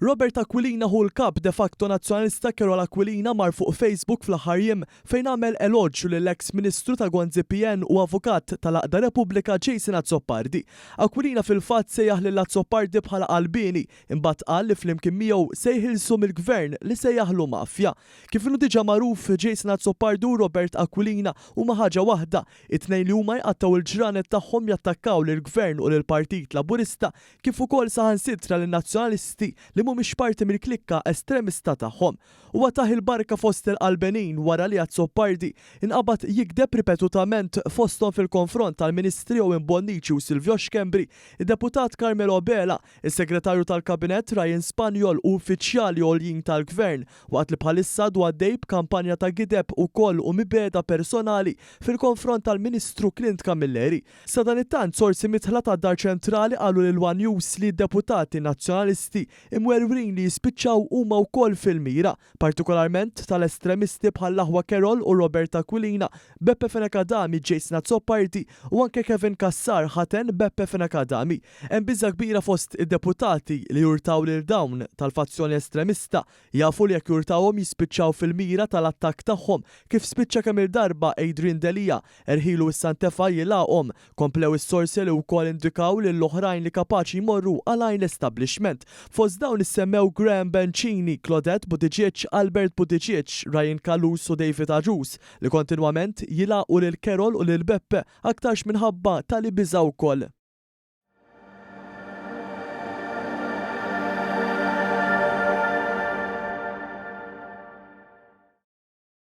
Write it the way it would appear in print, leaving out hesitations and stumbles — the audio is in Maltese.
Robert Aquilina hu l-kap de facto nazzjonalista Carol Aquilina mar fuq Facebook fl-aħħar jiem fejn għamel eloġġu lill-eks Ministru ta' Gwanzi PN u avukat tal-Aqda Repubblika Jason Azzopardi. Aquilina fil-fatt sejjaħ lil Azzopardi bħala qalbini, imbagħad qal li flimkien miegħu se jħilsu mill-gvern li sejjaħlu mafja. Kif inhu diġà magħruf Jason Azzopardi u Robert Aquilina huma ħaġa waħda, it-tnejn li huma jqattaw il-ġranet tagħhom jattakkaw lill-gvern u lill-Partit Laburista kif ukoll saħansitra lin-nazzjonalisti li mhumiex parti mill-klikka estremista tagħhom. Huwa taħ il-barka fost il-qalbenin wara li Azzopardi inqabad jikdeb ripetutament fosthom fil-konfront tal-Ministri Owen Bonnici u Silvio Xkembri, id-deputat Carmelo Bela, is-segretarju tal-Kabinett Ryan Spanjol u uffiċjali għoljin tal-Gvern waqt li bħalissa dwaddej b'kampanja ta' gideb ukoll u mibeda personali fil-konfront tal-Ministru Clint Camilleri. Sa dan it-tant sorsi mitħla tad-Dar Ċentrali qalu lil One News li d-deputati nazzjonalisti imwerwrin li jispiċċaw huma wkoll fil-mira, partikolarment tal-estremisti bħall-aħwa Carol u Robert Aquilina, Beppe Fenekadami, Jason Azzopardi u anke Kevin Kassar ħaten Beppe Fenekadami. Hemm biża kbira fost id-deputati li jurtaw lil dawn tal-fazzjoni estremista jafu li jekk jurtawhom jispiċċaw fil-mira tal-attakk tagħhom kif spiċċa kemm il-darba Adrian Delia, Erħilu s-Santefa jilaqhom, komplew is-sorsi li wkoll indikaw lill-oħrajn li kapaċi jmorru għalajn l-establishment. Fost dawn issemmew Graham Bencini, Claudette Buttigieg, Albert Buttigieg, Ryan Kalus u David Aġus li kontinwament jilaqgħu lil Carol u lil Beppe aktarx minħabba tal-li biżaw wkoll.